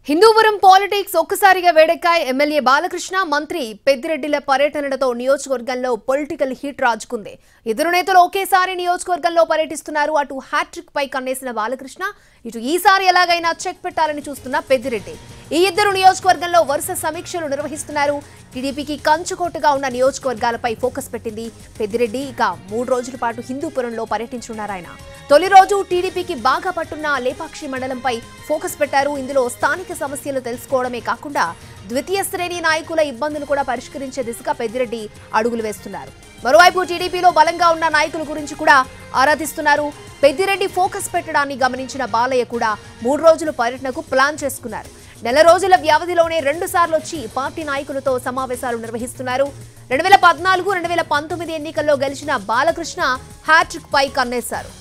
Hindupuram politics ఒక్కసారిగా వేడెక్కాయి. MLA Balakrishna, మంత్రి పెద్దిరెడ్డిల పర్యటనలతో నియోజకవర్గంలో పొలిటికల్ హీట్ రాజుకుంది. ఇద్దరు నేతలు ఒకేసారి నియోజకవర్గంలో పర్యటిస్తున్నారు. అటు హ్యాట్రిక్ పై కన్నేసిన బాలకృష్ణ, ఇటు ఈసారి ఎలాగైనా చెక్ పెట్టాలని చూస్తున్న పెద్దిరెడ్డి. ఈ ఇద్దరు నియోజకవర్గంలో వరుస సమీక్షలు నిర్వహిస్తున్నారు. టీడీపీకి కంచుకోటగా ఉన్న నియోజకవర్గాలపై ఫోకస్ పెట్టింది పెద్దిరెడ్డి. ఇక 3 రోజుల పాటు హిందూపురంలో పర్యటించనున్నారు ఆయన. తొలి రోజు టీడీపీకి బాగా పట్టున్న లేపాక్షి మండలంపై ఫోకస్ పెట్టారు. ఇందులో స్థానిక సమస్యలు తెలుసుకోవడమే కాకుండా ద్వితీయ శ్రేణి నాయకుల ఇబ్బందులు కూడా పరిష్కరించే దిశగా పెద్దిరెడ్డి అడుగులు వేస్తున్నారు. మరోవైపు టీడీపీలో బలంగా ఉన్న నాయకుల గురించి కూడా ఆరాధిస్తున్నారు. పెద్దిరెడ్డి ఫోకస్ పెట్టడాన్ని గమనించిన బాలయ్య కూడా 3 రోజుల పర్యటనకు ప్లాన్ చేసుకున్నారు. నెల రోజుల వ్యవధిలోనే 2 సార్లు వచ్చి పార్టీ నాయకులతో సమావేశాలు నిర్వహిస్తున్నారు. 2014-2019 ఎన్నికల్లో గెలిచిన బాలకృష్ణ హ్యాట్రిక్ పై కన్నేశారు.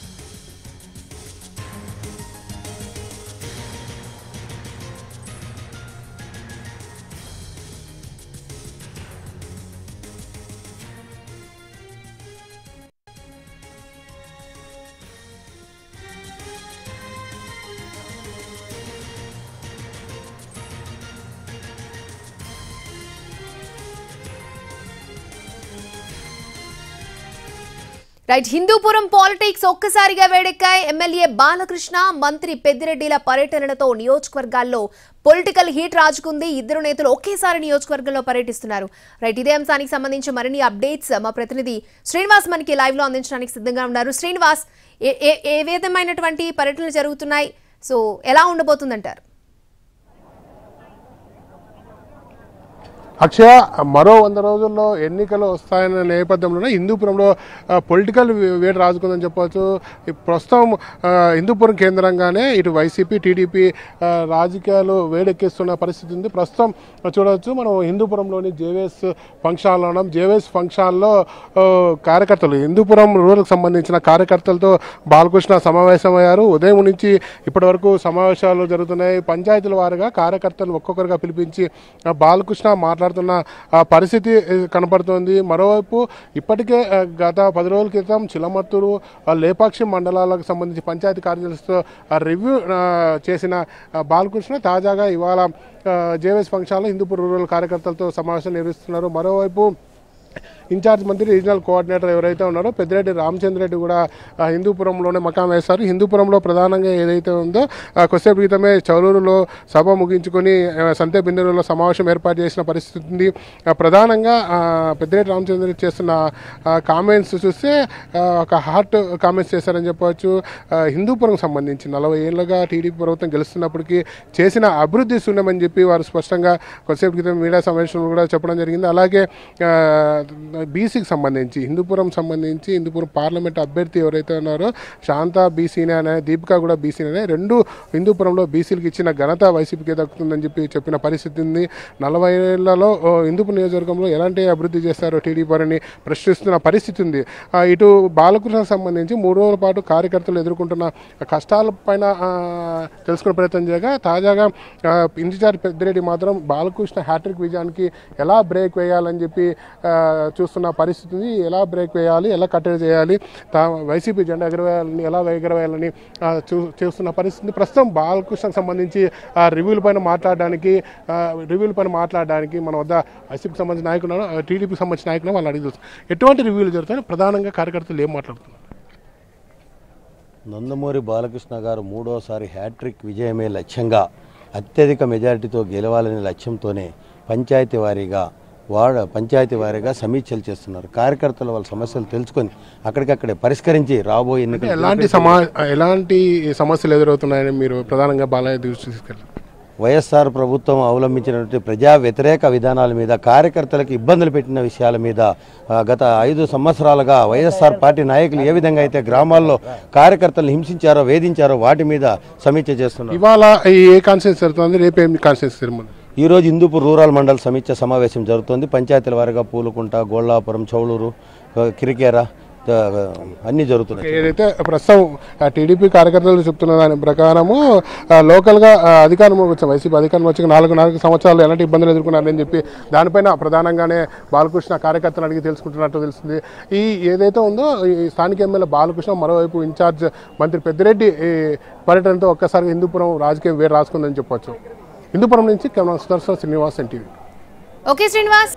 రైట్, హిందూపురం పాలిటిక్స్ ఒక్కసారిగా వేడెక్కాయి. ఎమ్మెల్యే బాలకృష్ణ, మంత్రి పెద్దిరెడ్డిల పర్యటనలతో నియోజకవర్గాల్లో పొలిటికల్ హీట్ రాజుకుంది. ఇద్దరు నేతలు ఒకేసారి నియోజకవర్గంలో పర్యటిస్తున్నారు. రైట్, ఇదే అంశానికి సంబంధించి మరిన్ని అప్డేట్స్ మా ప్రతినిధి శ్రీనివాస్ మనకి లైవ్ లో అందించడానికి సిద్ధంగా ఉన్నారు. శ్రీనివాస్, ఏ విధమైనటువంటి పర్యటనలు జరుగుతున్నాయి? సో ఎలా ఉండబోతుందంటారు? అక్షయ, మరో 100 రోజుల్లో ఎన్నికలు వస్తాయన్న నేపథ్యంలోనే హిందూపురంలో పొలిటికల్ వేడి రాజుకుందని చెప్పవచ్చు. ప్రస్తుతం హిందూపురం కేంద్రంగానే ఇటు వైసీపీ, టీడీపీ రాజకీయాలు వేడెక్కిస్తున్న పరిస్థితి ఉంది. ప్రస్తుతం చూడవచ్చు, మనం హిందూపురంలోని జేవేస్ ఫంక్షన్ ఉన్నాం. జేవేస్ ఫంక్షన్లో కార్యకర్తలు, హిందూపురం రూరల్కి సంబంధించిన కార్యకర్తలతో బాలకృష్ణ సమావేశమయ్యారు. ఉదయం నుంచి ఇప్పటి వరకు సమావేశాలు జరుగుతున్నాయి. పంచాయతీల వారిగా కార్యకర్తలు ఒక్కొక్కరుగా పిలిపించి బాలకృష్ణ మాట్లాడుతున్న పరిస్థితి కనపడుతోంది. మరోవైపు ఇప్పటికే గత 10 రోజుల క్రితం చిలమత్తూరు, లేపాక్షి మండలాలకు సంబంధించి పంచాయతీ కార్యదర్శితో రివ్యూ చేసిన బాలకృష్ణ తాజాగా ఇవాళ జేవేస్ ఫంక్షన్లో హిందూపూర్ రూరల్ కార్యకర్తలతో సమావేశం నిర్వహిస్తున్నారు. మరోవైపు ఇన్ఛార్జ్ మంత్రి, రీజనల్ కోఆర్డినేటర్ ఎవరైతే ఉన్నారో పెద్దిరెడ్డి రామచంద్రెడ్డి కూడా హిందూపురంలోనే మకాం వేశారు. హిందూపురంలో ప్రధానంగా ఏదైతే ఉందో కొద్దిసేపు క్రితమే చౌలూరులో సభ ముగించుకొని సంతే బిందెలలో సమావేశం ఏర్పాటు చేసిన పరిస్థితి ఉంది. ప్రధానంగా పెద్దిరెడ్డి రామచంద్రెడ్డి చేస్తున్న కామెంట్స్ చూస్తే ఒక హార్ట్ కామెంట్స్ చేశారని చెప్పవచ్చు. హిందూపురం సంబంధించి 40 ఏళ్ళుగా టీడీపీ ప్రభుత్వం గెలుస్తున్నప్పటికీ చేసిన అభివృద్ధి శూన్యమని చెప్పి వారు స్పష్టంగా కొద్దిసేపు క్రితం మీడియా సమావేశంలో కూడా చెప్పడం జరిగింది. అలాగే బీసీకి సంబంధించి హిందూపురం పార్లమెంట్ అభ్యర్థి ఎవరైతే ఉన్నారో శాంతా బీసీనే అనే, దీపికా కూడా బీసీనే, 2 హిందూపురంలో బీసీలకు ఇచ్చిన ఘనత వైసీపీకి దక్కుతుందని చెప్పిన పరిస్థితి ఉంది. 40 ఏళ్లలో హిందూపురం నియోజకవర్గంలో ఎలాంటి అభివృద్ధి చేస్తారో టీడీపీ వారిని ప్రశ్నిస్తున్న పరిస్థితి ఉంది. ఇటు బాలకృష్ణకు సంబంధించి 3 రోజుల పాటు కార్యకర్తలు ఎదుర్కొంటున్న కష్టాలపైన తెలుసుకునే ప్రయత్నం చేయగా తాజాగా ఇన్ఛార్జ్ పెద్దిరెడ్డి మాత్రం బాలకృష్ణ హ్యాట్రిక్ విజయానికి ఎలా బ్రేక్ వేయాలని చెప్పి చూస్తున్న పరిస్థితిని, ఎలా బ్రేక్ వేయాలి, ఎలా కట్టడి చేయాలి, వైసీపీ జెండా ఎలా ఎగరవేయాలని చూస్తున్న పరిస్థితి. ప్రస్తుతం బాలకృష్ణకు సంబంధించి రివ్యూల పైన మాట్లాడడానికి మన వద్ద వైసీపీకి సంబంధించిన నాయకులు, టీడీపీకి సంబంధించిన నాయకులు వాళ్ళు అడిగి చూస్తారు. ఎటువంటి రివ్యూలు జరుగుతాయి, ప్రధానంగా కార్యకర్తలు ఏం మాట్లాడుతున్నారు? నందమూరి బాలకృష్ణ గారు 3వసారి హ్యాట్రిక్ విజయమే లక్ష్యంగా అత్యధిక మెజారిటీతో గెలవాలనే లక్ష్యంతోనే పంచాయతీ వారీగా సమీక్షలు చేస్తున్నారు. కార్యకర్తలు వాళ్ళ సమస్యలు తెలుసుకొని అక్కడికక్కడే పరిష్కరించి రాబోయే ఎన్నికలు ఎలాంటి సమస్యలు ఎదురవుతున్నాయని మీరు ప్రధానంగా బాలయ్య దృష్టికి తీసుకెళ్ళారు? వైఎస్ఆర్ ప్రభుత్వం అవలంబించినటువంటి ప్రజా వ్యతిరేక విధానాల మీద, కార్యకర్తలకు ఇబ్బందులు పెట్టిన విషయాల మీద గత 5 సంవత్సరాలుగా వైఎస్ఆర్ పార్టీ నాయకులు ఏ విధంగా అయితే గ్రామాల్లో కార్యకర్తలను హింసించారో, వేధించారో వాటి మీద సమీక్ష చేస్తున్నారు. ఇవాళ ఏ కాన్ఫరెన్స్ జరుగుతుంది, రేపు ఏం కాన్ఫరెన్స్ జరుగుతుంది? ఈరోజు హిందూపూర్ రూరల్ మండల్ సమీక్ష సమావేశం జరుగుతుంది. పంచాయతీల వారిగా పూలకుంట, గోళ్లాపురం, చౌలూరు, కిరికేర అన్నీ జరుగుతున్నాయి. ఏదైతే ప్రస్తుతం టీడీపీ కార్యకర్తలు చెప్తున్న దాని ప్రకారము లోకల్గా అధికారం వచ్చాం, వైసీపీ అధికారం వచ్చి 4 సంవత్సరాలు ఎలాంటి ఇబ్బందులు ఎదుర్కొన్నారని చెప్పి దానిపైన ప్రధానంగానే బాలకృష్ణ కార్యకర్తలు అడిగి తెలుసుకుంటున్నట్టు తెలిసింది. ఈ ఏదైతే ఉందో ఈ స్థానిక ఎమ్మెల్యే బాలకృష్ణ, మరోవైపు ఇన్ఛార్జ్ మంత్రి పెద్దిరెడ్డి పర్యటనతో ఒక్కసారి హిందూపురం రాజకీయం వేరు రాసుకుందని చెప్పొచ్చు. హిందూపురం నుంచి camera Sudarshan Srinivas NTV. Okay Srinivas.